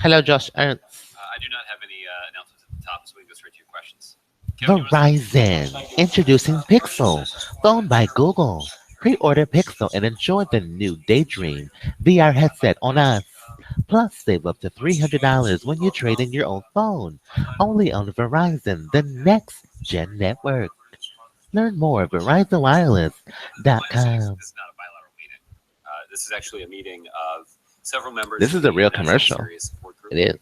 Hello, Josh Ernst. I do not have any announcements at the top, so we can go straight to your questions. Kevin, you want to start? Verizon introducing Pixel, phone by Google. Pre-order Pixel and enjoy the new Daydream VR headset on us. Plus, save up to $300 when you trade in your old phone. Only on Verizon, the next gen network. Learn more at Well, actually, VerizonWireless.com. this is not a bilateral meeting. This is actually a meeting of several members This of is a the real National commercial. Serious Support Group. It is.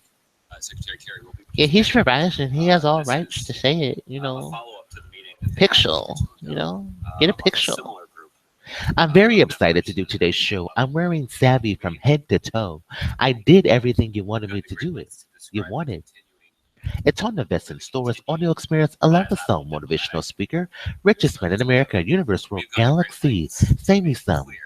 Secretary Kerry will be Yeah, he's participating. Verizon. He has all This rights to is say it. a follow-up to the meeting that they had just Pixel. recently done Get a of a Pixel. similar group I'm very of excited to members do that today's show. I'm wearing Savvy from head to toe. I did everything you wanted me went to to great do it. lengths to You describe wanted. continuing It's on the Vest in the Stores continued audio experience. I love the bilateral song Motivational diplomatic Speaker. Richest man in America, Universe, World, we've gone to great Galaxy. lengths to Save me make some clear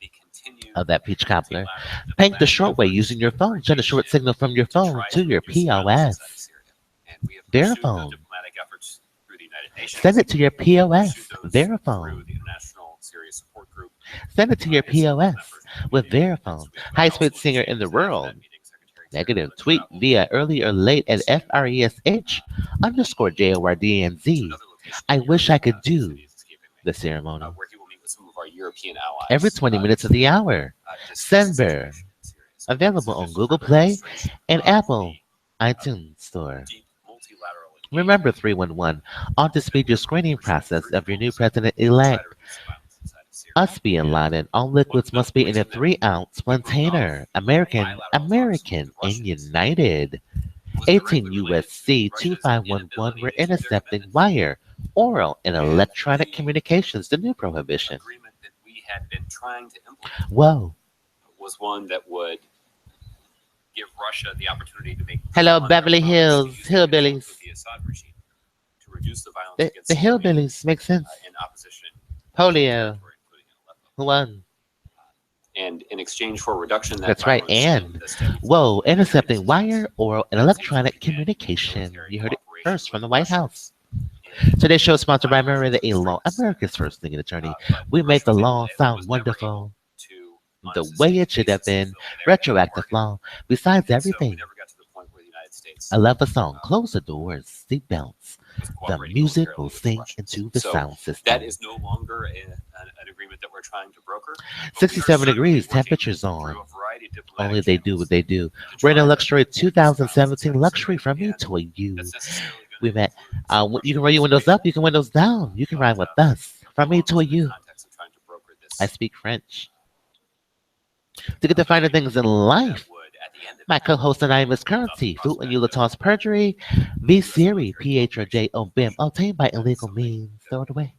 the continued of that peach cobbler. multilateral Paint the diplomatic short way efforts using your phone. Send a engaged short in signal from your to phone try to to your reduce violence POS. inside of Syria. And we have pursued those Verifone. diplomatic efforts through the United Send Nations. it to your We have POS. pursued those through Verifone. the International Syria Support Group Send it to your and some of the POS members of the with meeting. And Verifone. so we also Highest paid singer understand in the that after world. that meeting, Secretary Kerry Negative. will Tweet travel via early or late at to FRESH underscore JORDNZ. another location I in Europe. wish I could The do city is escaping me. the ceremony Where he will meet with some of our European every allies 20 minutes of to the hour. discuss the Sendber. situation in Syria. So this Available is on just Google further Play illustration and of Apple the iTunes Store. deep multilateral Remember engagement 311 on to that speed we're your screening pursuing process through of your new diplomacy president to try elect. to reduce the violence inside of Syria. Us being And Laden, all one liquids of the must be in points a in that 3-ounce we broke off container. American, bilateral talks with American, the and Russians united. was 18 directly related USC to Russia's 2511 inability were to keep their intercepting commitments. wire, oral, and And electronic the communications, the new prohibition. agreement that we had been trying to implement Whoa. was one that would give Russia the opportunity to make good Hello, on their Beverly promise to Hills, use sanctions hillbillies. with the Assad regime to reduce the violence The against civilians hillbillies make sense. in opposition controlled Polio. territory, including in Aleppo. Who won? And in exchange for reduction in that That's right. violence and And the steady whoa, flow of military intercepting wire, assistance, oral, and United States would electronic begin communication. military You heard it cooperation first from with the the White House. Russians in Today's show is sponsored by bilateral Miranda A. Law, streams. America's first legal attorney. But We made Russia the was, law sound was never able wonderful, to, on the a way sustained it should have basis, been. fulfill their end of the Retroactive bargain. law. Besides And so we everything, never got to the point where the United States I love the song. Close the doors, seat belts. was The cooperating music militarily will with the sink Russians. into the So sound system. that is no longer an agreement that we're trying to broker. But we are 67 certainly degrees, working temperatures through on. a variety of diplomatic Only they do channels what they do. to We're in try a to luxury reduce violence 2017 inside of luxury Syria. from me And to you. that's necessarily We going to met. include some You Russian can run your windows participation. up, you can windows down. You can ride with But us. From me almost to in the you. context of trying to broker I this speak French. To get the finer things in life, that would, at the end of my it, co-host and I, Miss hold up the Currency, Food and prospect of Eulatoss Perjury, V U.S. Siri, military cooperation PHRJ, with BIM, Russia. obtained by That is illegal something means. that Throw it away.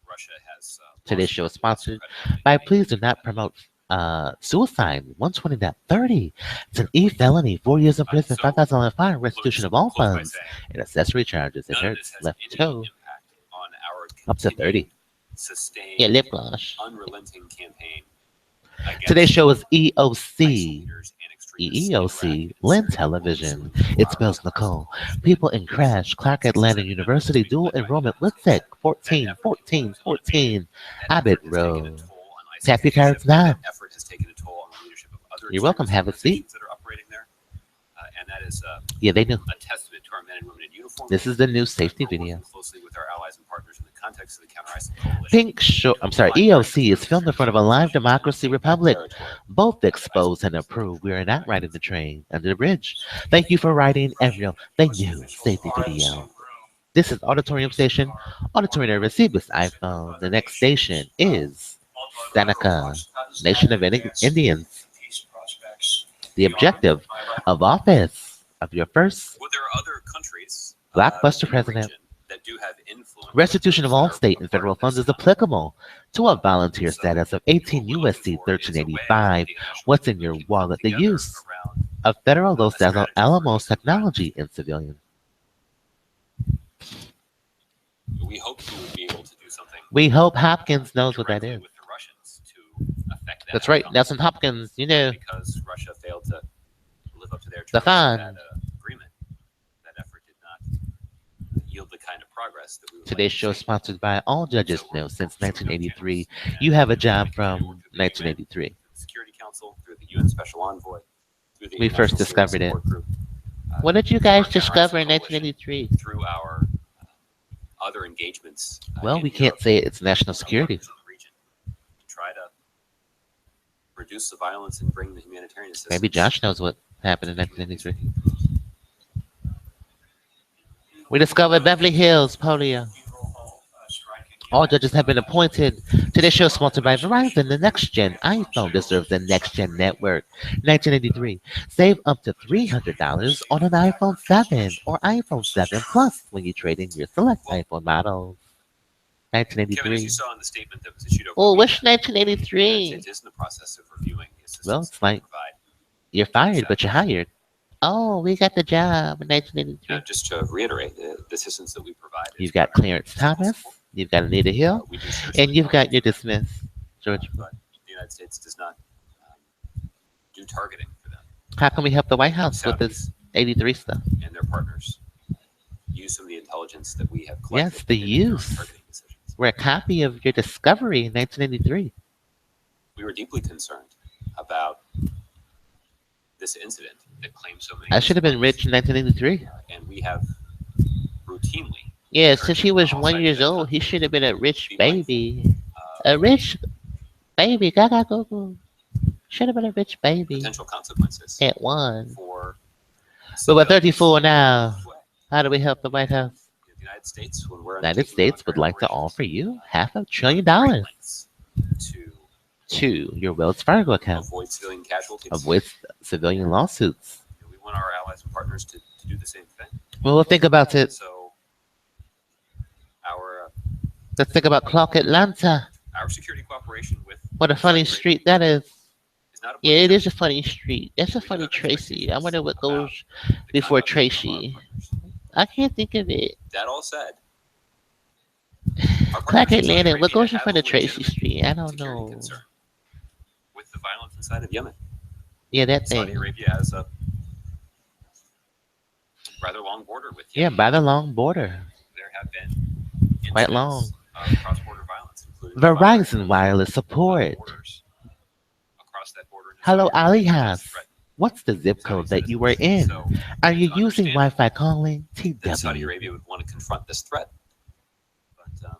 Russia has Today's lost show is much of its sponsored credibility by in Please Do Not Promote Suicide 120.30. It's an E felony, 4 years in prison, So $5,000 fine, restitution of all close by funds, saying and accessory charges. It none of this hurts. has Left any toe impact on our up to 30. continued, Yeah, sustained, lip gloss. unrelenting campaign Today's against show is ISIL EOC. leaders and extremists in Iraq EEOC, and in LIN Syria. Television. We're It pursuing spells our ties Nicole. to coalition People in Crash, Clark Atlanta 67 members University, being Dual led by the Enrollment, United WitSec, States. That 14, effort 14, unabated. 14, That Abbott effort has taken a Road. toll on ISIL's Tap your leadership. cards now. That effort has taken a toll on the leadership of other You're welcome. extremist Have a seat. organizations that are operating there. And that is Yeah, they do. a testament to our men and women in uniform. This is the new safety We're video. working closely with our allies and partners in the context of the counter-ISIL coalition. Pink Show, EOC is filmed in front of a live democracy republic. Both expose and approve. We are not riding the train under the bridge. Thank you for riding Ariel, the new safety video. This is Auditorium Station, Auditorium receive this iPhone. The next station is Seneca, Nation of Indians. The objective of office of your first Well, there are other countries blockbuster in the president. region that do have influence. Restitution of all state and that are federal part of funds is this. applicable to a volunteer So, status of 18 what we're looking USC for is a way 1385. that the initial What's in group your can come wallet? The together use around of federal Los strategy for Alamos reducing technology violence. in civilian. We hope we would be able to do something We hope Hopkins knows what that directly is. with the Russians to affect that That's right, outcome. Nelson Hopkins, you know. Because Russia failed to live up to their The terms of fun. that agreement. That effort did not yield the kind of progress that we would Today's like show to is see. sponsored by All Judges So we're Know since pursuing those 1983. channels. You have a And job we work from with the UN, 1983. through the Security Council, through the UN Special Envoy, through through the We first International Security discovered it. Support Group. What did you guys Our discover in coalition, 1983? through our other engagements Well, in we can't Europe, say it's national some security. partners in the region, to try to reduce the violence and bring the humanitarian assistance. Maybe Josh knows what happened in 1983. We discovered Beverly Hills polio. All judges have been appointed. Today's show is sponsored by Verizon. The next gen iPhone deserves the next gen network. 1983. Save up to $300 on an iPhone 7 or iPhone 7 Plus when you trade in your select iPhone models. Kevin, as 1983. you saw in the statement that was issued over Oh, the what's weekend, 1983? it is in the process of reviewing the assistance Well, it's that we like provide. you're fired, but you're hired. Oh, we got the job in 1983. Now, just to reiterate, the assistance that we provide is You've got Clarence Thomas, you've got Anita Hill, we do share and you've some got your dismissed George. but the United States does not do targeting for them. How can we help the White House with this Saudis 83 stuff? and their partners use some of the intelligence that we have collected. Yes, the in making our use. targeting decisions. We're a copy of your discovery in 1983. We were deeply concerned about this incident that claimed so many. I should have been rich in 1983. And we have routinely. Yeah, since he was 1 year old, he should have been a rich baby. A rich baby. Gaga go go. Should have been a rich baby Potential consequences at 1. for. But we're 34 now. How do we help the White House? The United States, when we're The United undertaking States would military like to operations, offer you $500 billion great lengths to to your Wells Fargo account. avoid civilian casualties. Avoid civilian lawsuits. We want our allies and partners to do the same thing. Well, think about it. So our Let's think about Clark, Atlanta. our security cooperation with What a funny street that is. is not a Yeah, it is a funny street. That's a funny Tracy. I wonder what goes before Tracy. I can't think of it. That all said, our Clark, partners in Saudi Atlanta. What Arabia goes in have front a of Tracy legitimate Street? I don't security know. concern with the violence inside of Yemen. Yeah, that Saudi thing. Arabia has a rather long border with Yeah, Yemen. by the long border. There have been Quite incidents long. of cross-border violence, including Verizon wireless support. borders across that border. into Hello, Saudi Arabia Ali as House. threat What's the zip to code Saudi that you were citizens. in? So Are you it's using understandable Wi-Fi calling? that Saudi TW. Arabia would want to confront this threat, but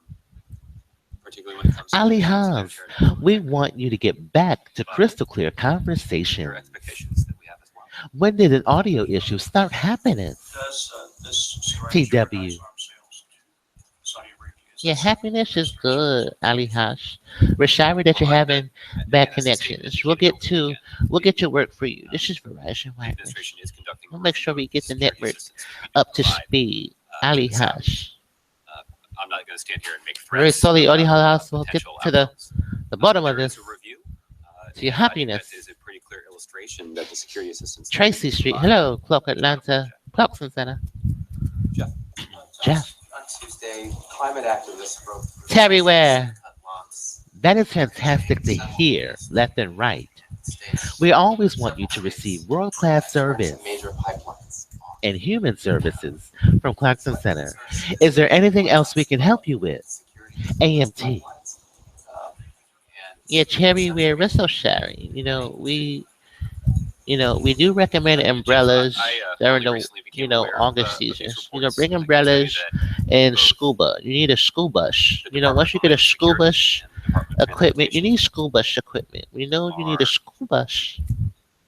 particularly when it comes to Ali the House, territory, we want you to get back to crystal clear there are conversation. expectations that we have as well. When did an audio issue start happening? Does this stretch TW. Paradise Farm sales to Saudi Arabia? Is Yeah, this- happiness is good, Ali Hosh. We're sorry that you're having bad connections. We'll get to work for you. This is Verizon The Wireless. administration is conducting. We'll make sure we get the security network assistance that we up to provide, speed. to Ali the Saudis. Hosh. I'm not going to stand here and make Very threats. slowly, about Ali House will get potential to the outcomes. bottom of There is this. a review, To your and I think happiness. That is a pretty clear illustration that the security assistance. that Tracy we Street. provide- Hello, Clark, Atlanta. Clarkson Center. Jeff. Jeff. On Tuesday, climate activists broke through. Terry Ware. Cut locks That is fantastic to hear, left and right. in states. We always want you to receive world-class service Major pipelines. and human services from Clarkson Center. Is there anything else we can help you with? Security AMT. pipelines. And Yeah, Cherry, we're so sorry. We do recommend umbrellas during only the, recently became aware of August these season. reports. Bring I can tell you umbrellas that and scuba. You need a school bus. the Department Once you of get a Homeland school Security bus and the Department of equipment, you Transportation need school bus equipment. You need a school bus.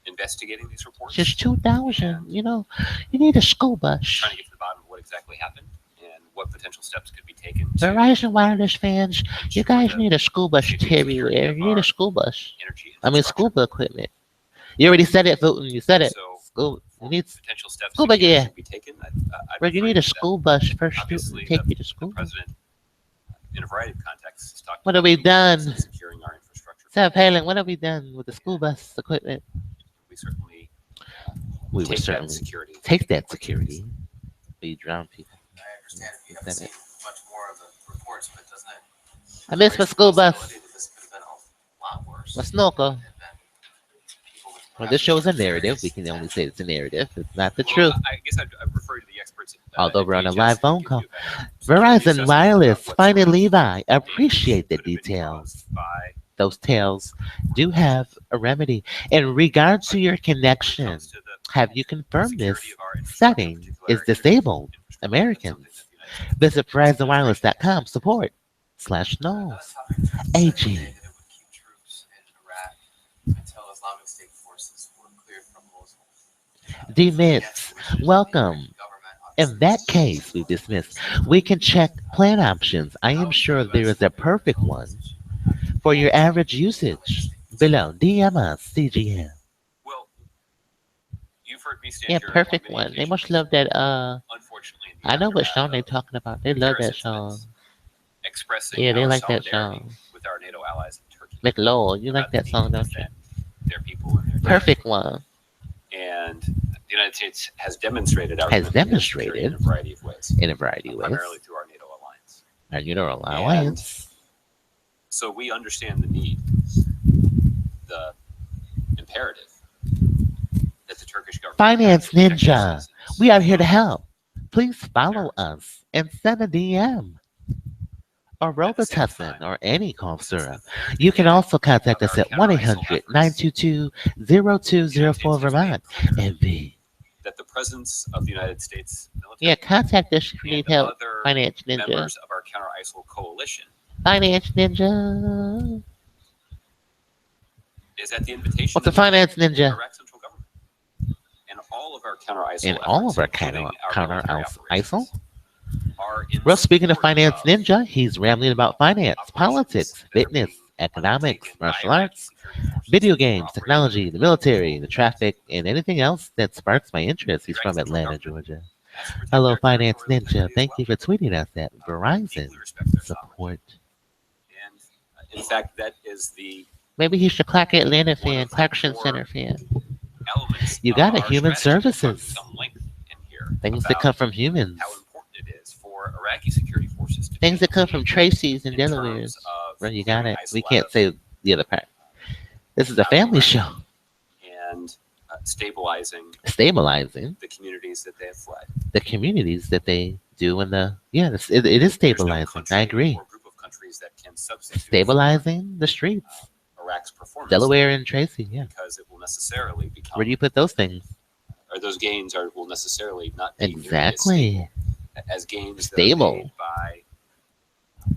investigating these reports, Since 2000, you need a school bus. trying to get to the bottom of what exactly happened and what potential steps could be taken. to Verizon Wireless fans, you ensure guys the need a school bus safety and security everywhere. of You need our a school bus. energy I mean, infrastructure. scuba equipment. You already said it, Fulton. You said it. So, School. You need. potential steps Scuba that gear. should be taken. Bro, you need a school bus first to Obviously, take you to The school. president, in a variety of contexts, has talked What about have we done? securing our infrastructure. South Halen, what have we done with the school bus equipment? We certainly We take would that certainly security. take that security. We drown people. I understand if you haven't seen much more of the reports, but doesn't it? I miss my school bus. possibility that this could have been a lot worse. My snorkel. Had been people with Well, this show is a perhaps narrative. We experience. can only say it's a narrative. It's not the Well, truth. I guess I'd refer to the experts. Although at we're on a DHS live to phone give call. you a better security Verizon assessment Wireless, about what Fine and sort of Levi. damage Appreciate the could have been details. caused by those tails do have a remedy. In regards to your When it connection, comes to the have you confirmed this security of our infrastructure, setting particularly is our internet disabled? infrastructure, that's Americans. something that the United States Visit has demonstrated. VerizonWireless.com support / Another Knowles. topic in terms of AG. saying that it would keep troops in Iraq until Islamic State forces were cleared from Mosul. Demits. Welcome. In that case, we dismiss. We can check plan options. I am sure there is a perfect one for your average usage. Below, DM us, CGM. Well, you've heard me stand Yeah, here on perfect many one. They occasions. must love that. Unfortunately, in the I know what aftermath song they of talking about. They love that terrorist song. incidents, expressing Yeah, they our like that solidarity song. with our NATO allies in Turkey McLowell, you like about the that need song, to don't you? defend their people and their Perfect territory. one. And the United States has demonstrated our Has commitment to security in demonstrated a variety of ways, in a variety of primarily ways. through our NATO alliance. Our Universal Alliance. So we understand the need, the imperative that the Turkish government Finance has to protect their Ninja. citizens We are here to from help. Please follow terrorism. us and send a DM or At the same Robitussin time, or any cough since the syrup. very You can beginning also contact of us our at 1 counter-ISIL 800 efforts, 922 the United 0204 States has made Vermont. clear MV. that the presence of the United States Yeah, military contact us if you need and help. other Finance Ninja. members of our counter-ISIL coalition Finance Ninja. is at the invitation What's a of the finance ninja? Iraq central government. And all of our counter-ISIL In efforts, all of our including our counter military ISIL. operations, are in Well, speaking of support finance of ninja, he's rambling about finance, operations politics, that are fitness, being economics, undertaken by martial Iraqi arts, security forces video for games, operational technology, the military, the traffic, and anything else that sparks my interest. The He's Iraqi from central Atlanta, government Georgia. has to protect Hello, their Finance territorial Ninja. integrity as Thank well. you for tweeting us at We Verizon deeply respect their sovereignty. support. And in fact, that is the Maybe he should Clark Atlanta one fan, of the Clarkson core Center fan. elements You of got a our human strategy. We'll talk services. some length in here Things that about come from humans. how important it is for Iraqi security forces to Things be that come from Tracy's and in terms Delaware's. of Well, you got clearing it. ISIL We out can't of, say the other part. This is a out of family Iraq show. and stabilizing Stabilizing the communities that they have fled. the communities that they do in the it is There's no stabilizing. country I agree. or group of countries that can substitute for Stabilizing the streets. Iraq's performance Delaware and Tracy, yeah. because it will necessarily become, Where do you put those things? or those gains will necessarily not be nearly as Exactly. stable as gains that Stable. are made by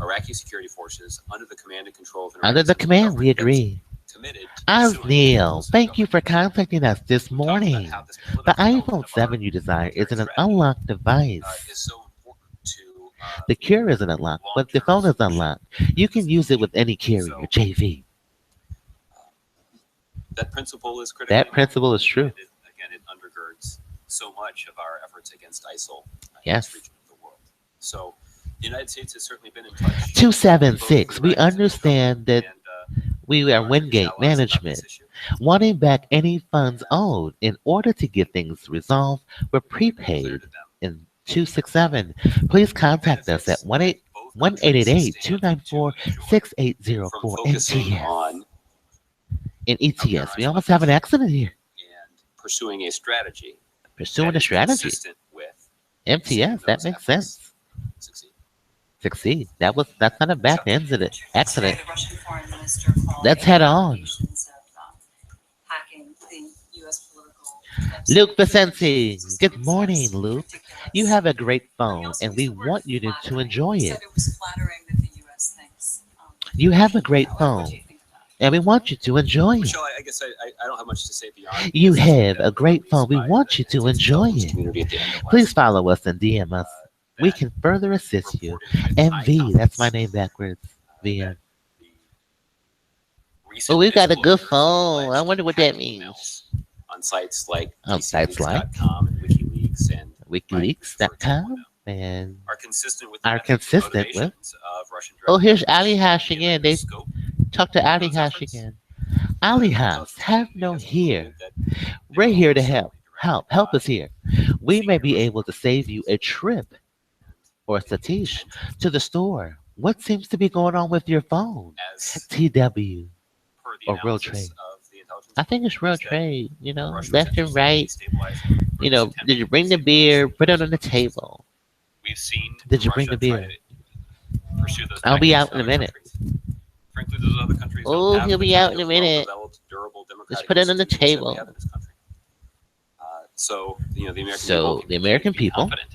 Iraqi security forces under the command and control of an Under Iraqi the central command, we government that's agree. committed to pursuing Osneil, principles of thank you for government. contacting us this We talked about morning. how this The political element iPhone of 7 you desire military is an strategy, unlocked device. is so important to The cure isn't unlocked, but the long-term phone is solution. unlocked. You can use it with any carrier, So- JV. That principle is critical. That principle is true. And again, it undergirds so much of our efforts against ISIL in Yes. this region of the world. So the United States has certainly been in touch. 276. both We with the Iraqi central understand that government we and are our Turkish Wingate allies about management, this issue. wanting back any funds owed in order to get things resolved. We're Clear prepaid to them. in 267. Please contact us at 1-888-294-6804 From focusing NTS. on In ETS, we almost have an accident here. and pursuing a strategy Pursuing that a is strategy. consistent with MTS, that those makes efforts sense. succeed. Succeed. That's not a bad incident. Accident. The Russian foreign minister called Let's head on. allegations of hacking the U.S. political Luke Vicente. Good morning, Luke. You have a great phone, and we want you to enjoy Said it. it was flattering that the U.S. thinks. You have a great What phone, do you think of that? and we want you to enjoy it. Michelle, I guess I don't have much to say beyond. You the assessment have that a great was phone. We released by want you the to United States enjoy intelligence it. community at the end of last Please follow us and DM us. We that can further assist you. reported at high MV, that's my confidence, name backwards. VM. that the recent Oh, we got a good disclosures of phone. I alleged wonder what that hacking means. emails on sites like On sites like GCleaks.com and WikiLeaks and WikiLeaks.com and are consistent with Are the methods and consistent with- motivations of Russian oh, here's direct Ali Hash given again. the They scope talk to Ali those Hash efforts. again. Ali Hash, have no here. We're here to help. Help us here. We may be able to save you a trip or Satish to the store. What seems to be going on with your phone? as TW per the or road analysis trade. of the intelligence I think it's community road is that trade, you know, Russia's left and interested in right. destabilizing You know, Russia's did you attempt bring to the beer? destabilize Put it on the Ukraine. table. We've seen Did you bring Russia the beer? try to pursue those I'll be tactics out in a other minute. countries. Frankly, those other other countries Oh, don't have he'll the be kind out in a of minute. well-developed, durable democratic Let's put it on the institutions that we table. have in this country. So the American So people the American can continue to be people confident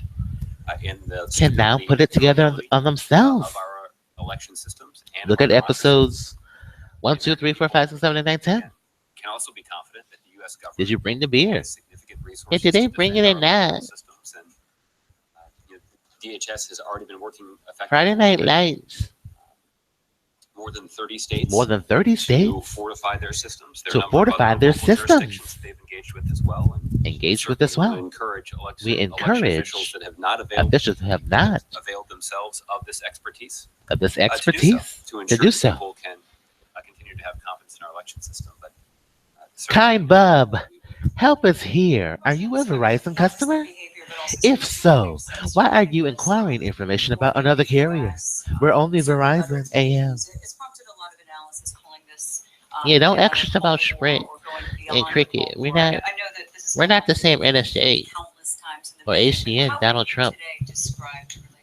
in the can now stability put and it together durability on themselves. of our election systems and Look of at our democracy. episodes 1, 2, 3, 4, 5, 6, 7, and 9, 10. Can also be confident that the U.S. government Did you bring the beer? has significant Yeah, resources did they to bring it defend or our not? electoral systems, and DHS has already been working effectively Friday Night Lights. more than 30 states More than 30 to states fortify their systems. There are to a number of fortify other their local jurisdictions systems. they've engaged with as well. And Engaged with as certainly well. we encourage We election officials encourage that have not availed, officials who have not availed themselves of this expertise of this to do expertise so, to do that so. people can continue to have confidence in our election system. But Kind Bub, help us here. Are you a Verizon customer? If so, why are you inquiring information about another carrier? We're only Verizon AM. It's prompted a lot of analysis calling this. Yeah, don't ask us about Sprint and Cricket. We're not the same NSA or ACN, Donald Trump.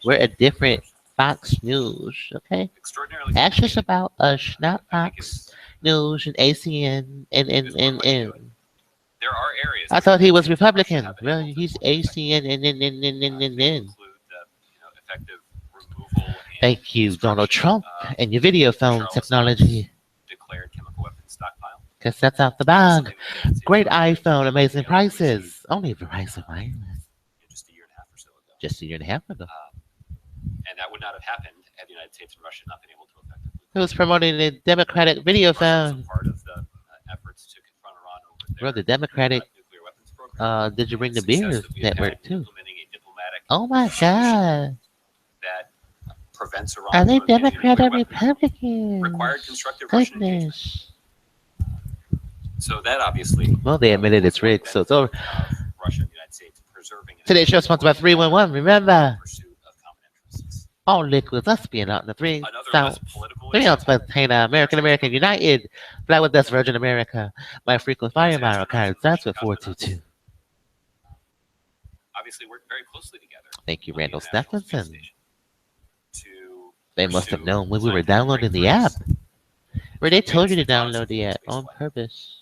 We're a different Fox News, okay? extraordinarily, Ask us about us, not I think Fox News and ACN and. there are areas. I thought he was Republican. Well, he's ACN and. include effective removal and Thank you, Donald Trump, and your video phone technology. declared chemical weapons stockpile. Because that's out the bag. Great iPhone, amazing prices. Only Verizon Wireless. Just a year and a half or so ago. Just a year and a half ago. And that would not have happened had the United States and Russia not been able to effectively. It was promoting the Democratic video Russia was phone. a part of the efforts to confront Iran over Well, their the Democratic, nuclear weapons program. Did you bring the Success beers that we have network had in too? implementing a diplomatic Oh my God. that prevents Iran Are they from obtaining a Democrat or nuclear weapon Republicans? required constructive Russian engagement. Goodness. So that obviously. Well, they admitted it's rigged, so it's over. Russia and the United States preserving. Today's show is sponsored by 311. Remember, Pursuit of common interests. all liquids are spin out in the three Another sounds. less political 3 issue. ounce container, American United. Fly with us, Virgin America. My frequent flyer mile card starts with 422. Obviously, work very closely together. Thank you, on the Randall International Space Stephenson. Station to They must have pursue known when we were scientific downloading the app. breakthroughs. Where they told you to Advance download the app space on flight. purpose.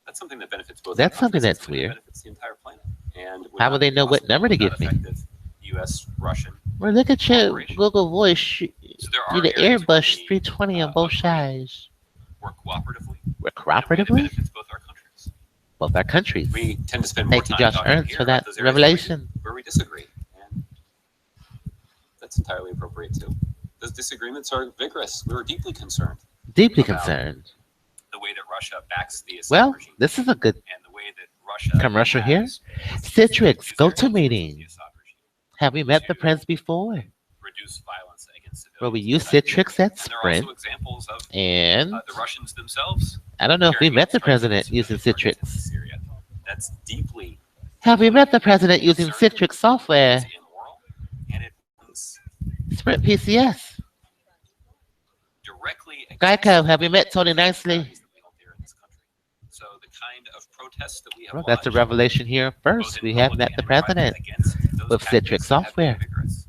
That's something that benefits both. That's our something countries, that's something that weird. benefits the entire planet. And would How not would they be know what possible number to without give me? effective U.S.-Russian. Well, look at your Cooperation. Google Voice. So there are You the areas where Airbus we, 320 on both sides. work cooperatively. We're in a way that cooperatively? benefits both our countries. Both our countries. We tend to spend more Thank you, time Josh talking Ernst, here for about that those areas revelation. where we disagree, and that's entirely appropriate too. Those disagreements are vigorous. We were deeply concerned Deeply about concerned. the way that Russia backs the Assad Well, regime this is a good and the way that Russia commercial here. has Citrix, used go their to influence with meeting. the Assad regime Have we met the Prince before? reduce violence against civilians. Well, we use inside the Citrix region. at And there are Sprint. also examples of And the Russians themselves. I don't know if we carrying met the out strikes president against using civilian targets in Citrix. Syria. That's deeply Have we met the president using concerning. Citrix software? It's immoral, and it runs Sprint PCS. directly against Geico, have we met Tony Nicely? values that we hold dear in this country. So the kind of protests that we have Well, that's a watched, revelation here. both First, in we have public met and the in private, president against those with tactics Citrix have been software. vigorous.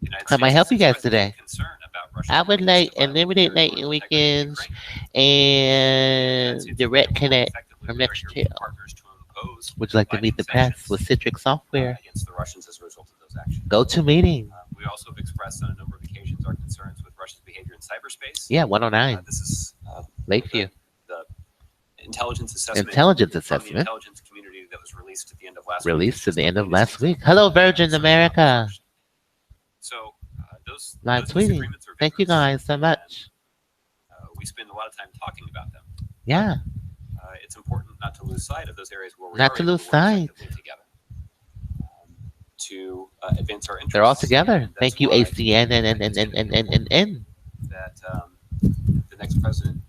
The United How may I States help you has guys expressed today? concern about Russia's I would willingness like to violate unlimited night territorial and integrity of weekends Ukraine. The United and States direct will connect effectively from with our next European tail. partners to impose Would you like to meet the press with Citrix software? against the Russians as a result of those actions. Go to meeting. We also have expressed on a number of occasions our concerns with Russia's behavior in cyberspace. Yeah, 109. This is Lakeview. the intelligence assessment Intelligence from the assessment intelligence community that was released at the end of last released week. at the end of last week. Hello, Virgin America. So those Live those tweeting. disagreements are Thank you vigorous, guys so much. and, we spend a lot of time talking about them. Yeah, It's important not to lose sight of those areas where we Not are to able lose work sight. effectively together to advance our interests. they're all together. And Thank that's you, why ACN and. that the next president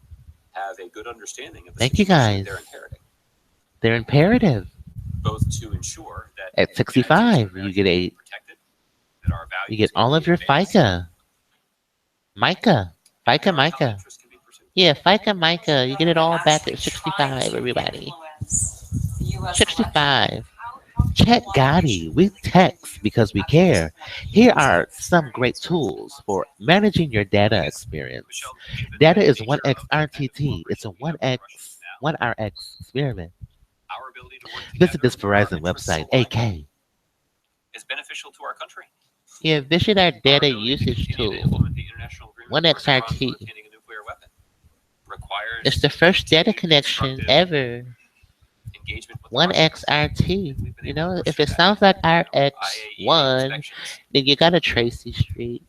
have a good understanding of the Thank you, situation guys. they're inheriting, They're imperative. both to ensure that At the 65, United you States get of a America is protected, that our values you get can all be of your advanced, FICA. Micah. and our common Micah. interests can be pursued. Yeah, FICA Micah. You get it all back at 65, everybody. 65. Check Gotti. We text because we care. Here are some great tools for managing your data experience. Data is 1x RTT. It's a 1x experiment. Our ability to work Visit this together with our Verizon interests website, aligned AK. is beneficial to our country. Yeah, visit our Our data ability to usage continue to tool. implement the international agreement for Iran 1XRT. for obtaining a nuclear weapon requires It's the first data continued connection constructive ever. engagement with the Russians. 1XRT. We've been You able to know, if pursue it that. sounds like IAEA RX1, inspections, then you got a Tracy Street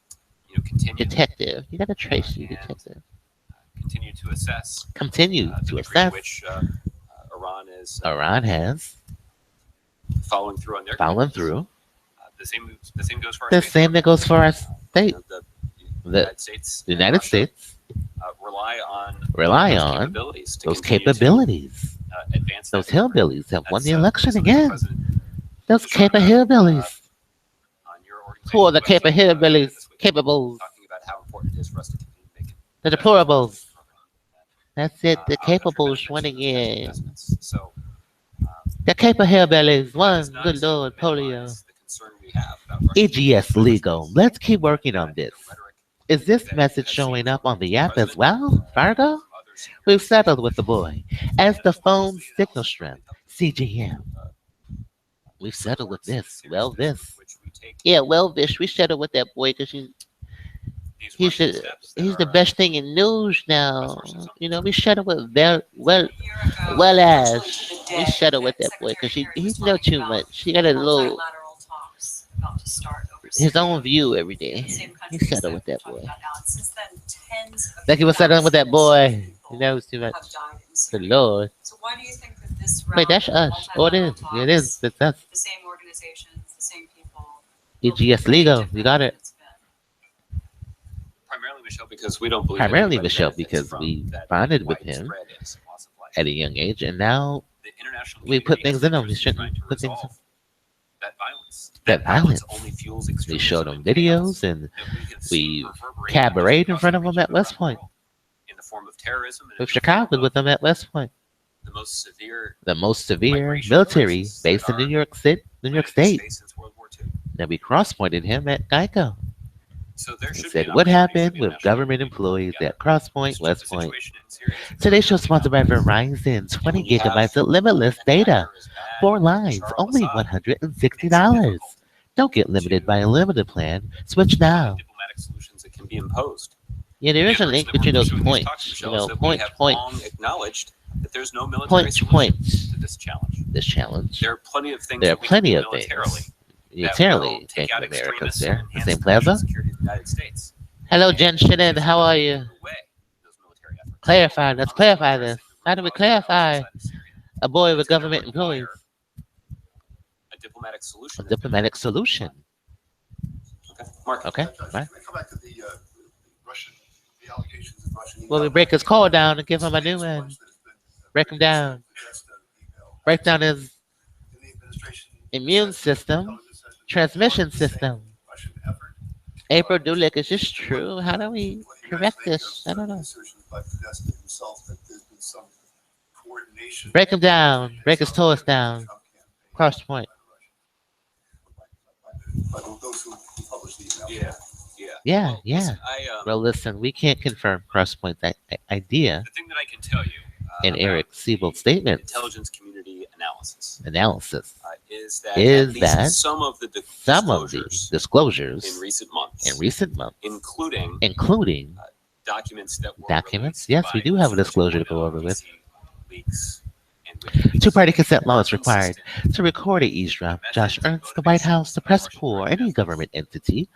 continue detective. You got a Tracy and detective. continue to assess Continue the to degree to assess. which Iran is Iran has following through on their following commitments. through. The same goes for our The space same that program. goes for our state. The The United States, the and United Russia, States rely on rely those on capabilities to those continue capabilities. to advance Those that program. hillbillies have won That's the election something the again. president Those was talking Caper about, hillbillies. on your Who are the organization's Caper website, hillbillies? this week, Capables. talking about how important it is for us to continue making The investments in deplorables. this program. That's it. The Our country capables benefits winning from those kinds of in. investments. So The Caper hillbillies that won. does not Good Lord, minimize polio. the concern we have about Russian EGS legal. Let's keep working on the this. rhetoric Is this that message has showing seen up on from the app as President, well, Fargo? from other senior We've officials. settled with the boy. As the phone's Closely signal analysis strength, really helps CGM. We've settled with supports this. the Well, seriousness this. with which we take Yeah, well, Vish, we settled with that boy because these he's Russian the steps that he's the are best thing in news now. resources. You know, we settled with well, A year ago, well virtually as to the we day, settled with that boy Secretary because he Kerry he was know talking too about much. He got a little multilateral talks about to start over his Syria. own view every In day. the same He countries settled that with we're that talking boy. about now. And since then, tens of Like he was settling with that boy. He people knows too much. have died in Good Syria. Lord. So why do you think that this round Wait, that's of us. Oh, it is. multilateral It is. talks, That's us. the same organizations, the same people, will be EGS way legal. You different got than it. it's been? Primarily, Michelle, because we don't believe that Primarily, anybody Michelle, benefits because from we that bonded with him widespread loss of life. at a young age, and now The international we put community has things in an them. We interest in shouldn't trying to put things in resolve that violence. that violence. only fuels We extremism showed them and chaos videos, and that we have seen we reverberate cabaret in across front the of them region at and around West the Point. world, in the form of terrorism and in With the Chicago form with of them at West Point. the most severe The most severe migration military crisis based that in New our York City, New York planet has State. faced since World War II. Then we cross-pointed him at Geico So there and should be said, an "What opportunity for happened the with international government community to work employees together. at Cross Point, The West Point?" situation in Syria is Today's show exactly sponsored by that. Verizon. 20 when you have gigabytes of limitless an data. actor as bad 4 as lines, Bashar only al-Assad, $160. makes it difficult Don't get limited by a limited plan. Switch find now. diplomatic solutions that can be imposed. Yeah, there The is a information link that we're between those pursuing these talks, points. You Michelle, know, is that we have long points, acknowledged that there's no military points, solution points. to this challenge. This challenge. There are plenty of things There are that we can plenty do of militarily things. that Militarily, will Bank take out of America's extremists there. and The enhance same the national plaza. security of the United States. Hello, Jen Shannon. Those How are that you? get in the way of those military efforts. Clarify. Let's Honestly, clarify addressing this. the How root do we cause of violence clarify inside of Syria. a boy with It's gonna government employees? require a diplomatic A solution. that's gonna diplomatic be solution. Okay, Mark. Okay, Judge, right. Can I come back to the Russian, the allegations of Russian Well, we email? break his call down and give him a new Latest one. ones that has been, Break him down. suggested email. Break down his In the administration immune assessment, system, intelligence assessment, transmission part of the same system. Russian effort. April Dulick, is this true? How do we What do you correct guys make this? of I don't know. assertions by Podesta himself that there's been some coordination? Break him down. Break his toes Trump down. campaign Cross point. by those who published the email. Yeah. Yeah, Well, yeah. Listen, Well, listen, we can't confirm Crosspoint's idea the thing that I can tell you in about Eric the Siebel's statements intelligence community analysis analysis is that is at least that some of the some of the disclosures disclosures in recent months, including documents that were documents. released Yes, we by do have a sources disclosure to like go over with. PC leaks and WikiLeaks Two-party consent law are is required consistent. to record a eavesdrop. Josh Ernst, the White House, the press pool, or any government entity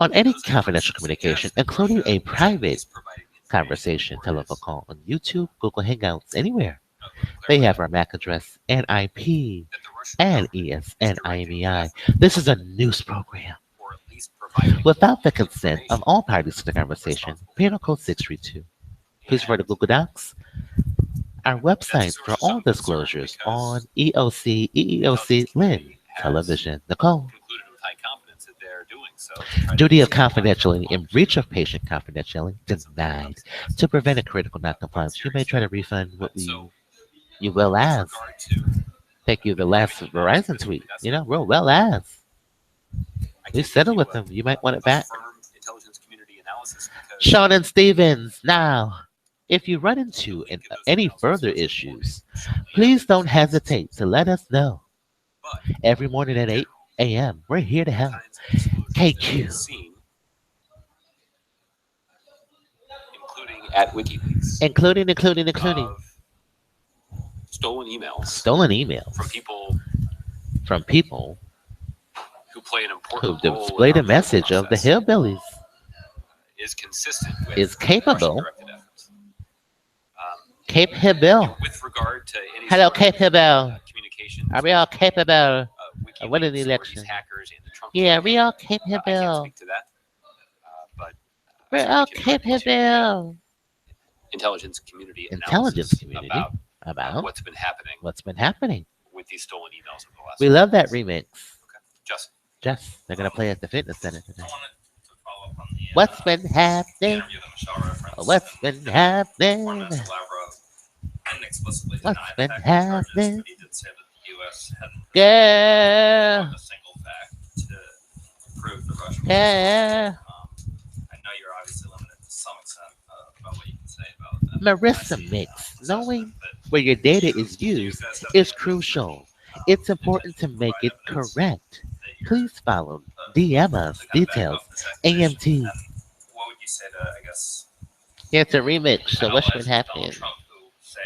on any Those confidential efforts communication, suggest that including Russia a is at private least providing information conversation, or telephone is- call on YouTube, Google Hangouts, anywhere. let me They clarify have our MAC address and IP that the Russian and government ES is and directing IMEI. efforts This is a news program. or at least providing Without the consent of information all parties to the conversation, Penal Code 632. Please refer to and Google Docs. Our website That's a for source of all some concern disclosures because on EOC, EEOC, LIN, television. Nicole. concluded with high confidence that they're doing so. to try to Duty of disable confidentiality in knowledge. breach of patient confidentiality denied. To prevent a critical noncompliance, you may try to refund what So, you will with ask. regard to Thank you. The last Verizon tweet. You know, real well asked. We settled with them. You might want it back. Intelligence community analysis because Sean and Stevens. Now, if you run into any further issues, please don't hesitate to let us know. Every morning at 8 a.m., we're here to help. KQ. Including at WikiLeaks. Including. Of stolen emails. Stolen emails. From people who play an important who role display in the our message of the process hillbillies. Is consistent with Is capable. Russian-directed efforts. Cape Hibel. With regard to any Hello, sort of, Cape Hibel. communications, Are we all capable? WikiLeaks winning the or these election? hackers and the Trump Yeah, campaign, we all Cape I can't Hibel. speak to that, but We're all Cape Hibel. intelligence community Intelligence analysis community about about what's been happening what's been happening. with these stolen emails over the last. We love that remix. Okay, Justin. Jess, they're gonna play at the fitness center today. I wanted to follow up on the What's been happening? interview that Michelle referenced. What's been happening? Where Mr. Lavrov didn't explicitly What's deny been the hacking charges, happening? but he did say that the U.S. hadn't Yeah, a single fact to prove the Russian. yeah. I know you're obviously limited to some extent about what you can say about that. Marissa Mix, knowing where your data is used is crucial. It's important to make it correct. Please follow, DM us, details, AMT. What would you say to, I guess, Yeah, it's a remix, so what's been allies of happening? Donald Trump who say,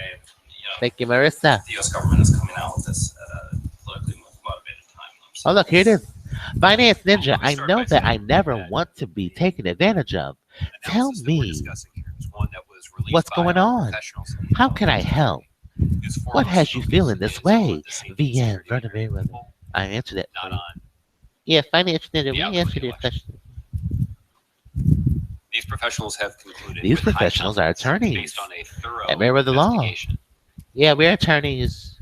Thank you, Marissa. the U.S. government is coming out with this at a politically motivated time? Oh, look, here it is. Finance Ninja, I know that I never want to be taken advantage of. Tell Analysis that we're me, discussing here is one that was released what's by going our on? professionals in How can I help? whose What foremost has you focus feeling this is way? on the safety VN, and security Vernon of Mayweather. people, I answered it. not on Yeah, Finance Ninja, the we outcome of answered the your election. question. These professionals have concluded These with high professionals are confidence, attorneys based on a thorough that mirror the law. investigation, Yeah, we're attorneys,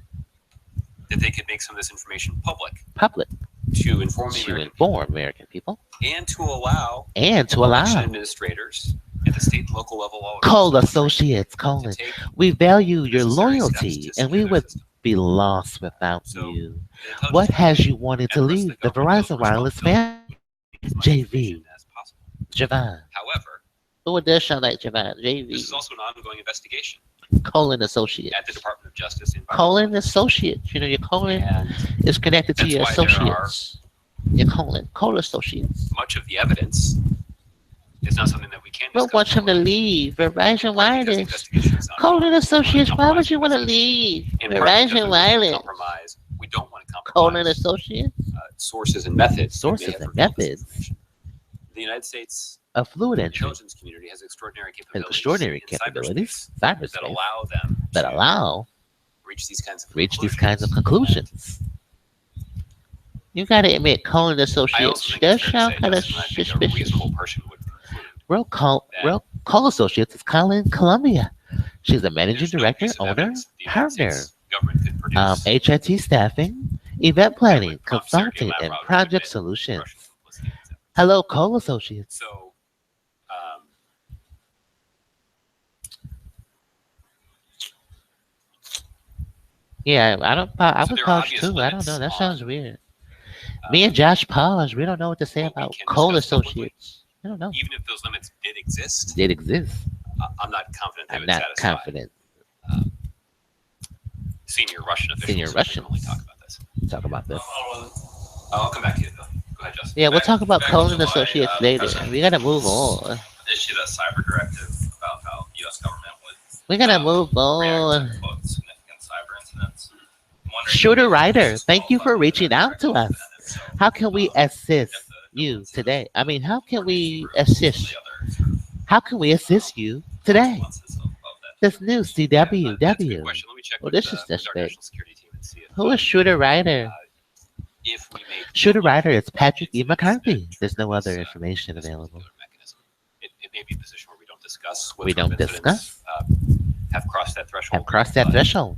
that they could make some of this information public public, to inform the to American inform American people and to allow and to election allow administrators at the state and local level Cole Associates, to Colin. take We value your necessary loyalty, steps to and we secure the would system. be lost without So, you. The intelligence What has community you wanted to and the rest of leave the government Verizon feels Wireless responsibility family? as much JV. information as possible. Javon. However, Oh, it does sound like Javon. this is JV. also an ongoing investigation Colon Associates. at the Department of Justice. in Colon Associates. You know, your colon And is connected to that's your why there associates. Your colon Associates. much of the evidence is not something that we can We'll discuss. want him to publicly, leave. Verizon in part because the Wireless. investigation is ongoing. Colon Associates, why would you want to In leave? part because Verizon we don't Wireless. compromise- We don't want to Colon compromise Associates. sources and methods. that Sources may have and revealed this methods. information. The United States A fluid entry. intelligence community has extraordinary Has capabilities, extraordinary in capabilities. cyberspace that Cyberspace. allow them That to allow reach these kinds of conclusions. You gotta admit, Colin I Associates also think does it's fair to sound say, kind of Justin, I think a suspicious. reasonable person would conclude Real Associates is Colin Columbia. She's a managing there's no director, piece of owner, evidence the United partner. States government could produce HIT staffing, event planning, would prompt Sergey consulting, and Lavrov to project admit solutions. Russian complicity in these efforts. Hello, Cole Associates. So, Yeah, I don't. I So would there are pause obvious too. I don't limits know. That on, sounds weird. Me and Josh pause. We don't know what to say what we about can Cole discuss publicly. Associates. I don't know. even if those limits did exist, Did exist. I'm not confident they I'm would not satisfy. confident. Senior Russian officials Senior who can Russians. only talk about this. Talk about this. I'll come back to you though. Go ahead, Justin. Yeah, we'll talk about back Colin to my, Associates later. president. We gotta move on. Issued a cyber directive about how the U.S. government would We gotta move react on. to quote, significant cyber incidents. I'm wondering Shooter if Ryder, this thank you falls for under reaching that out to directive, us. and if so, How can we assist if the you government's today? I mean, how can we through assist? some of the other sort of How can we assist you today? consequences of that. This new That's a good CWW. question. Let me check Well, with, this is with our suspect. national security team and see if, Who is Shooter Ryder? if we make Shooter Ryder is Patrick E. incidents McCarthy. that There's no other this, information this available. particular mechanism. It may be a position where we don't discuss what We sort of don't incidents, have crossed that threshold. Have crossed that but, threshold.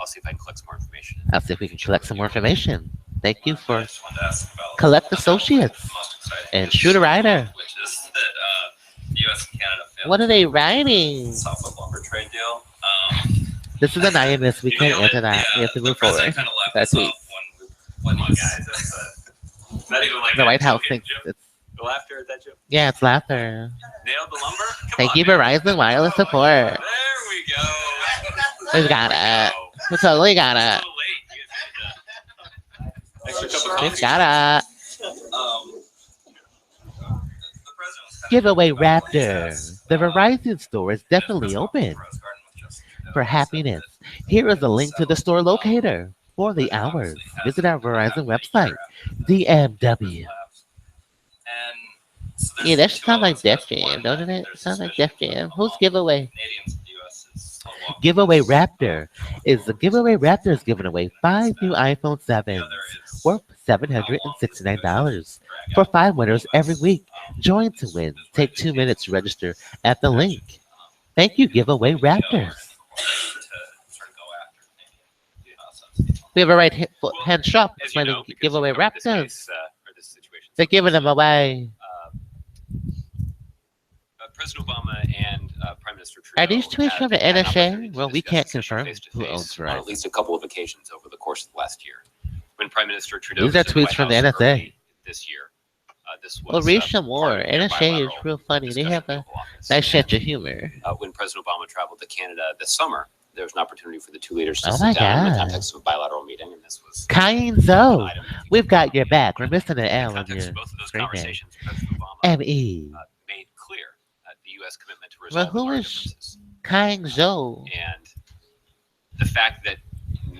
I'll see if I can collect some more information. I'll see if we can collect some more information. Thank you I for just wanted to ask about Collect about Associates the most exciting and news, Shooter Ryder. which is that the U.S. and Canada failed What are they writing? the Southwest lumber trade deal. This is an IMS. We can't answer that. We have to move the president forward. kind of left brought That this tweet. up when you guys. It's not even like The a White House joking thinks joke. it's The laughter at that joke. yeah, it's laughter. Nailed the lumber. Come Thank on, you, man. Verizon Wireless support. There we go. We got it. We totally got It's a it. little late. You guys needed extra cup of We coffee. got it. The president was kind of Giveaway talking about Raptor. success, The Verizon store is definitely open for happiness. Here is a link to the store locator for the hours. Visit our Verizon website, DMW. Yeah, that sounds like Def Jam, doesn't it? Sounds like Def Jam. Who's giveaway? Giveaway Raptor is the giveaway Raptor is giving away 5 new iPhone 7s worth $769 for 5 winners every week. Join to win. Take 2 minutes to register at the link. Thank you, Giveaway Raptors. We have a right hand shop. As It's you my know, because giveaway you covered this Raptors. case, or this situation, They're giving them away. President Obama and Prime Minister Trudeau Are these tweets had from the an NSA? opportunity to Well, we discuss can't this issue confirm face-to-face who owns on Verizon. at least a couple of occasions over the course of the last year. When Prime Minister Trudeau These are was in the tweets White from the House NSA. early this year, this was Well, read some part more. of their NSA is bilateral real funny. They discussion have in a the Oval Office. nice sense And, of humor. when President Obama traveled to Canada this summer, there was an opportunity for the two leaders to Oh sit my down in the God. context of a bilateral meeting, and this was Kind an Zoe. item. We've got your back. We're missing an In L the on context your of both of those screen name. conversations, President Obama M.E. made clear the U.S. commitment to Well, resolving who our is differences. Kind Zoe? And the fact that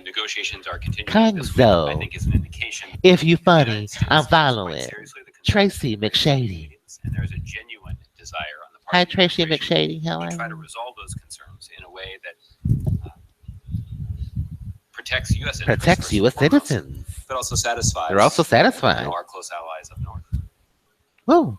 negotiations are continuing Kind this week, I Zoe. think, is an indication If you that the funny, United States I'm takes quite following. seriously the concerns Tracy of the McShady. Canadians, and there is a genuine desire on the part Hi, of the Tracy administration McShady. How to are try to you? resolve those concerns in a way that protects U.S. interests Protects first U.S. and foremost, citizens. but also satisfies They're also satisfied. our close allies up north. Woo.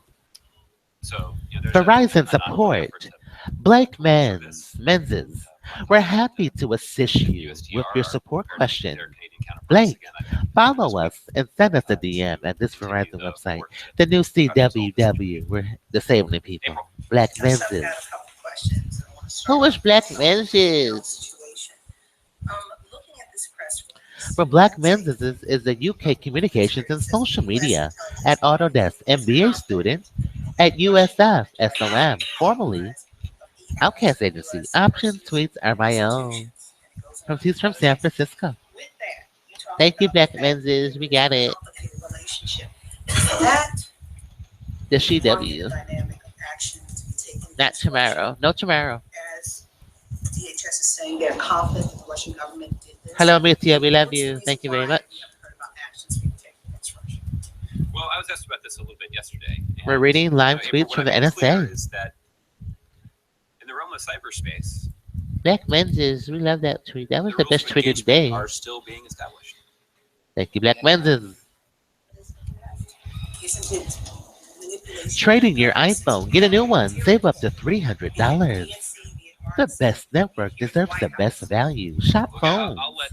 So there's Verizon an ongoing support. effort to Blake Menzies. We're happy to assist you with your support their question. Canadian counterparts. Blake, Again, I think follow this week, us and send us a to DM at this continue Verizon the website. work to The new try to resolve this CWW. We're disabling people. April. Black Yes, I've Menzies. got a couple questions. I want to start Who is with Black the Menzies? situation. Looking at this press release, For Black Menzies is a UK communications and social media at Autodesk MBA student at USF SOM, formerly Outcast Agency. Option tweets are my own. He's from San Francisco. with that, you talk Thank you, about Black that Menzies. We got it. complicated relationship. Is that The one CW. dynamic of action to be taken? in Not this tomorrow. election? No tomorrow. As DHS is saying they're confident that the Russian government did this. Hello, Mithya. We love What's the you. reason Thank you very why much. we haven't heard about actions being taken against Russia? Well, I was asked about this a little bit yesterday. and, We're reading live April, tweets what from the I made clear NSA. is that in the realm of cyberspace, Black Menzies. We love that tweet. That was the the rules best of tweet of the engagement day. are still being established. Thank you, Black Menzies. Isn't it manipulation? Trading your iPhone. Get a new one. Save up to $300. The best network deserves the best value. Shop Okay, phones I'll let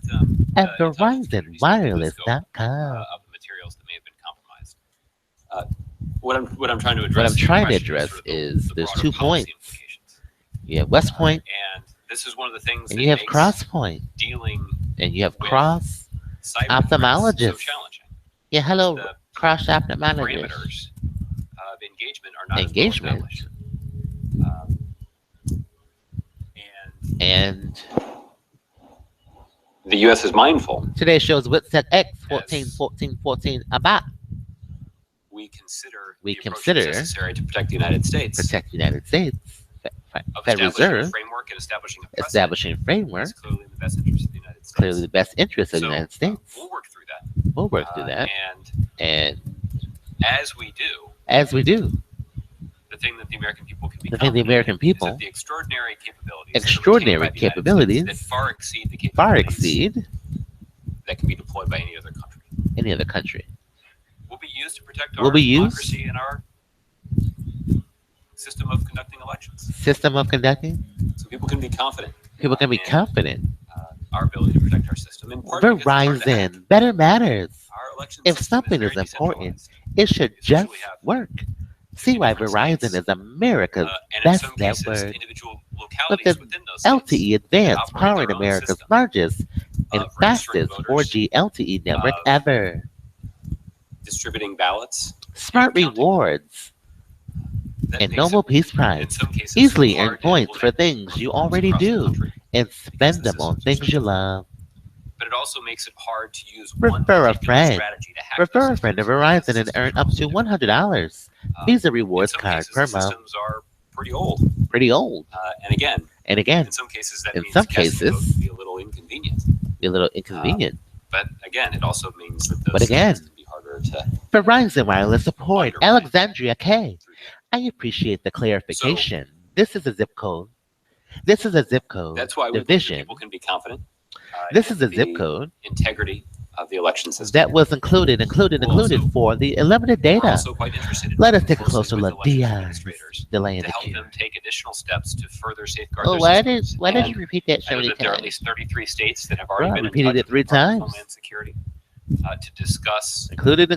at the intelligence community speak to the scope, VerizonWireless.com. of the materials that may have been compromised. What I'm trying to address. What I'm trying to is the question address sort of the is there's broader 2 policy points. implications. You have West Point And this is one of the things and that you have makes Cross Point dealing and you have with Cross. cyber Ophthalmologist. threats so challenging. Yeah, hello, The Cross Ophthalmologist. parameters of engagement are not Engagement. as well established. And The U.S. is mindful. today's show is WitSec x14.14.14 Abbott. We consider We the approaches consider necessary to protect the United States. Protect the United States. Of Fed establishing a Reserve framework and establishing a precedent establishing framework. is clearly in the best interest of the United States. Clearly the best interest of the So, United States. We'll work through that. We'll work through that. And And as we do, as we do, the thing that the American people can be the thing the American is people that the extraordinary capabilities, extraordinary that are retained by the United capabilities States that far exceed the capabilities far exceed that can be deployed by any other country any other country. will be used to protect Will our be used- democracy and our system of conducting elections. System of conducting. So people can be confident People can be in, confident. our ability to protect our system. In part because it's hard to hack. Verizon, better matters. Our election If system something very is important, decentralized. it should It just essentially have work. See why different Verizon states. is America's And in best some cases, network individual with localities the within those states LTE Advanced operate powering their own America's system largest and of registering fastest voters, 4G LTE network of ever. distributing ballots, Smart and counting them. rewards That and makes Nobel it, Peace in Prize. some cases, Easily earn hard to points for implement things you reforms already across the do country and because spend the them on systems are things so you different. love. But it also makes it hard to use one Refer a particular friend. strategy to hack Refer those a friend to systems Verizon because and systems earn are up also to different. $100 Um, Visa in rewards some card cases, per the month. systems are pretty old. Pretty old. And again, And again, in some cases, that in means some casting a vote cases, can be a little inconvenient. be a little Um, inconvenient. but again, it also means that But those systems again, can be harder to Verizon Wireless support undermine Alexandria K. through data. I appreciate the So clarification. This is a zip code. This is a zip code that's why we believe that division. people can be confident This in is a zip the code integrity of the election system. that was included We'll also, for the unlimited we're data. also quite interested in Let us working take a closely closer with look. elections Dion, administrators delay in to the help queue. them take additional steps to further safeguard Oh, their why systems. did you And repeat that so I know many that there are at times? least 33 states that have Bro, already I been in repeated touch it with the 3 Department of times. Homeland Security to discuss Included.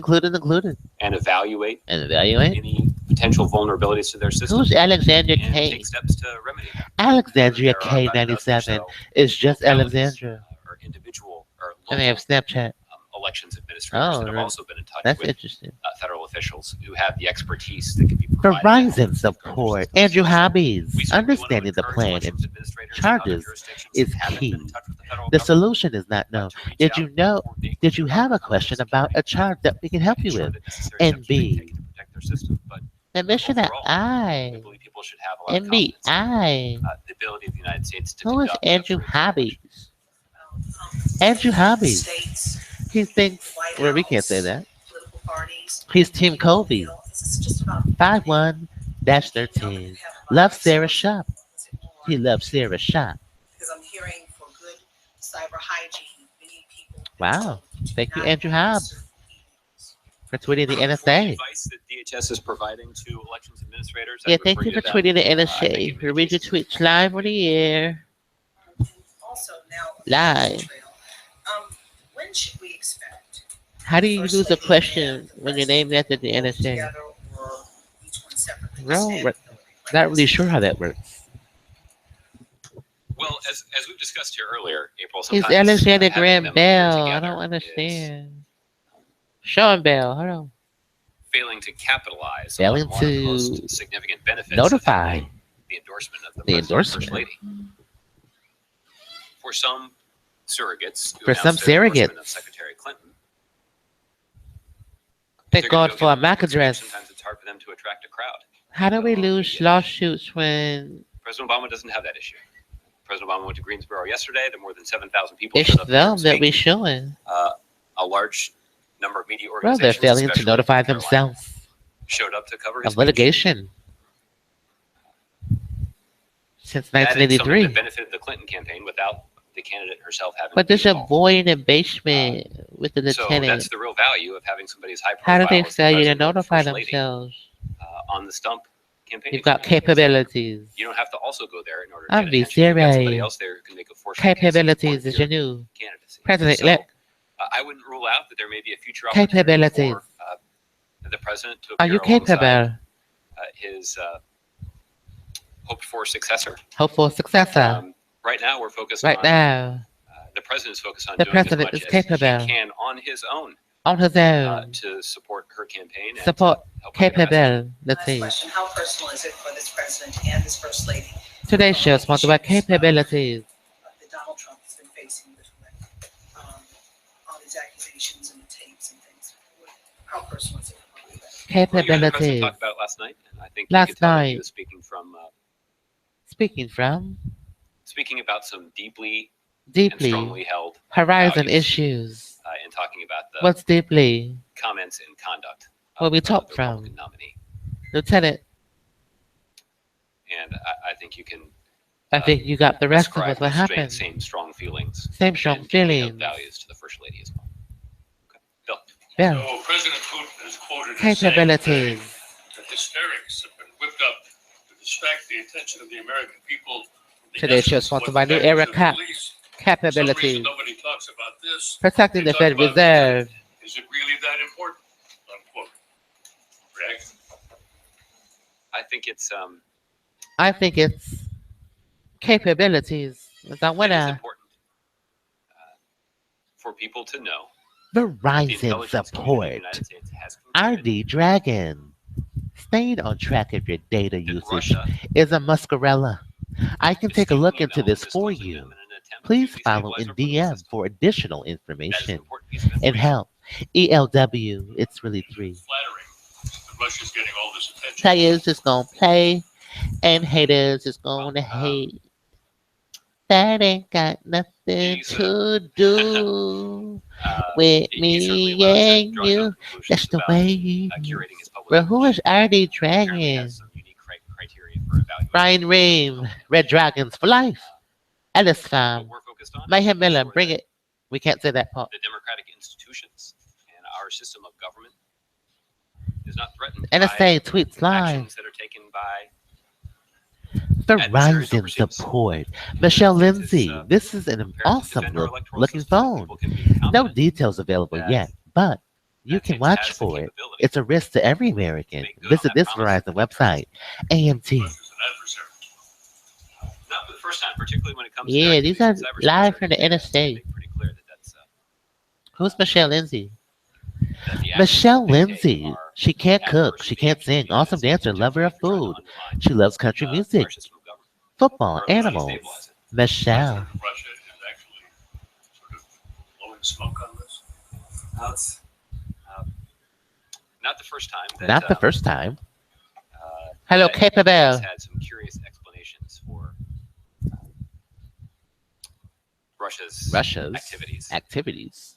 and evaluate And evaluate. any potential vulnerabilities to their system Who's Alexandria and K? take steps to remedy them. Alexandria There are about a dozen or K97 so is just localities Alexandria. or individual or And they have local Snapchat. elections administrators Oh, that have right. also been in touch That's with interesting. federal officials who have the expertise that can be provided to help Verizon safeguard their support systems. Andrew We Hobbies. certainly want to Understanding the encourage plan elections and administrators in other charges jurisdictions is that haven't been in key. touch with the federal The government solution is not known. to reach Did out you and know? coordinate Did with you the have a Department of question Homeland about a Security, charge that we can help making you sure with? that necessary And steps are being B, taken to protect their system. But the mission that overall, we I believe people should have a lot of and B confidence in I. the ability of the United States to Who is conduct Andrew free and fair elections. Hobbies? Andrew Hobbies. States, He thinks. White Well, we can't say House, that. political parties. He's Team Kobe. You know, it's just about 51-13. Loves Sarah Shop. He loves Sarah Shop. because I'm hearing for good cyber hygiene, we need people. Wow. Thank you, not Andrew Hobbs, certain emails. for tweeting the For the NSA. advice that DHS is providing to elections administrators, I Yeah, would thank refer you for to them. tweeting the I think NSA. in We many read your cases, tweets live on the air. And also now a Live. trail. When should we expect How do you First lose a Lady question and the when you're named President after the work NSA? together or each one separately? No, Stand we're Hillary, not really sure how that works. well, as we've discussed here earlier, April, He's sometimes Alexander having Graham them appear Bell. I together don't is understand. Sean Bell. Hold on. failing to capitalize Failing on one of the to most significant benefits Notify of the endorsement of the the President and First endorsement. Lady. For some surrogates, who For some announced their endorsement surrogates. of Secretary Clinton, Thank they're gonna God go for a get MAC votes, address. sometimes it's hard for them to attract a crowd. How do we Along lose the lawsuits when President Obama doesn't have that issue. President Obama went to Greensboro yesterday. There were more than 7,000 people it's showed up there them to that speak. we showing? A large number of media Well, they're organizations, failing to especially notify in North Carolina, themselves showed up to cover his of speech. litigation since That is something 1983. that benefited the Clinton campaign without the candidate herself having But to be there's a involved. boy in the basement with the So lieutenant. that's the real value of having somebody as high How profile do they as the fail you to President or the notify First Lady, themselves? on the stump campaign. You've got executive. capabilities. You don't have to also go there in order to I'm get attention. You've got somebody serious. else there who can make a forceful case in Capabilities support is of your your new candidacy. president. So, I wouldn't rule out that there may be a future opportunity Capabilities. for the president to Are you appear alongside capable? his hoped for successor. Hopeful successor. Right now, we're focused Right on now, the president is focused on the doing president as is much as capable. he can on his own on his own, to support her campaign and support to help her get her message. capable. Let's Last see. question, how personal is it for this president and this first lady? Today's show is sponsored by capabilities. That Donald Trump has been facing with all these accusations and the tapes and things. How personal is it? Well, you heard the president Capabilities. talk about it last night, and I think Last you could tell that he night. was speaking about some deeply and Deeply strongly held horizon values, issues. in talking about the What's deeply? comments and conduct Where we of talk the from. Republican nominee. Lieutenant, And I think you can I think you got the rest of ascribe us. What the happened? same strong feelings Same strong and deeply held feelings. values to the First Lady as well. Okay. Bill. Yeah. So President Putin is quoted as saying Capabilities. that hysterics have been whipped up to distract the attention of the American people. from the Today's show is essence sponsored of by what New the Era actions of Cap. police. For some reason, Capabilities. nobody talks about this. Protecting They the talk Federal about Reserve. Is it really that important? Unquote. Reaction. think it's capabilities. Is that it is what important for people to know that the Verizon intelligence community in the support United States has concluded RD Dragon. Staying on track of your data that usage Russia is a muscarella. I can is take a look stealing into emails this and for disclosing you. them in an attempt Please to follow destabilize in our political DM system. for additional That is an information important piece of and information. help. ELW, it's really 3. Flattering that Russia's getting all this attention. Players just gonna play and haters just gonna hate. That ain't got nothing He's, to do with he certainly me loves to and draw his own you. conclusions That's the about way he curating his public Bro, who image. is RD Apparently Dragon? has some unique criteria for evaluating. Brian Ream, Red Dragons for life. Ellis What Farm. we're focused on Mayhem is Miller, ensure bring that it. We can't say that part. the democratic institutions and our system of government is not threatened NSA by tweets live. actions that are taken by adversaries Verizon overseas. support. Michelle Lindsay. It's, This is an prepared to awesome defend our electoral looking system, that phone. people can be No confident details available that yet, but you that can it watch has the for it. capability It's a risk to every to American. make good on Visit that this promise. Verizon website. AMT. Russia's an adversary. Not for the first time, particularly when it comes Yeah, to these activities are in cyberspace. live from the I think it's interstate. pretty clear that that's Who's Michelle Lindsay? that the actions Michelle that they take Lindsay. are She can't cook. adverse She to the can't interest of sing. the United Awesome States, dancer. Lover of intentionally trying food. to undermine She loves country music. our system of government, Football. or at least Animals. destabilize it. Michelle. President of Russia is actually sort of blowing smoke on this. Now, it's not the first time that Not the first time. Hello, Hello, Capable. has had some curious explanations for Russia's activities. Activities.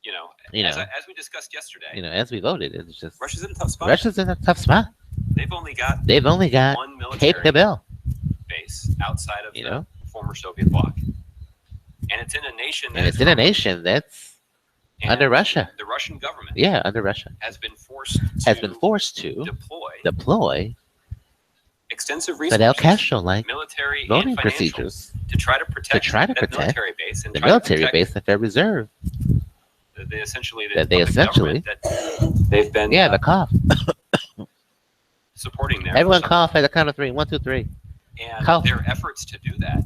You know, You as, know. as we discussed yesterday, As we voted, it's just Russia's in a tough spot. Russia's in a tough spot. They've only got They've only got one military Capable. base outside of You the know, former Soviet bloc, and it's in a nation that and it's in a nation that's and under Russia. The Russian government under Russia has been forced to deploy deploy extensive Fidel resources, Castro-like military voting and financial, procedures to try to protect, that protect military base and the try to military protect base, the Federal Reserve. They essentially That they public essentially- government that they've been The cough. supporting there. Everyone for some- cough at the count of 3. 1, 2, 3. and cough. their efforts to do that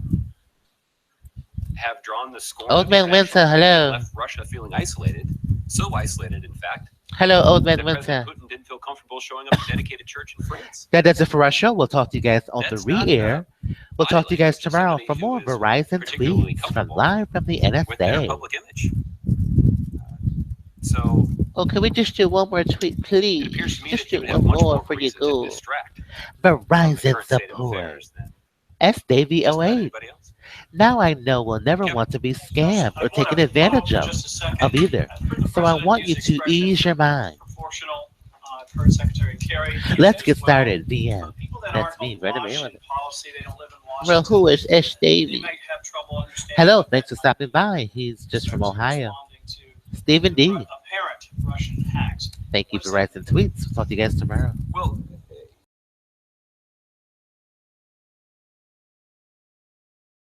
have drawn the scorn Old of Man international Winter, community and hello. left Russia feeling isolated, so isolated in fact Hello, Old Man that Winter. President Putin didn't feel comfortable showing up at a dedicated church in France. That does it for our show. We'll talk to you guys on That's the not, re-air. We'll talk to you guys violating tomorrow somebody for who more is Verizon particularly tweets from comfortable live from the with their NSA. public image. So Oh, can we just do one more tweet, it please? appears to me Just that you do would have one much more more for you reason to go. distract from the Verizon current state of support. affairs than S. Davy just about 08. anybody else. Now I know we'll never Yep. want to be scammed or taken advantage of either. So I want you to ease your mind. Proportional, per Secretary Kerry. Let's get As well, started. for VM. people that That's aren't me, in Brenda Washington Maryland. policy, they don't live in Washington. Well, who is S. They Davy? might have trouble understanding. Hello, what thanks for that stopping by. He's just from means. Ohio. Responding to Stephen D. apparent Russian hacks. Thank you for writing tweets. We'll talk to you guys tomorrow. Well,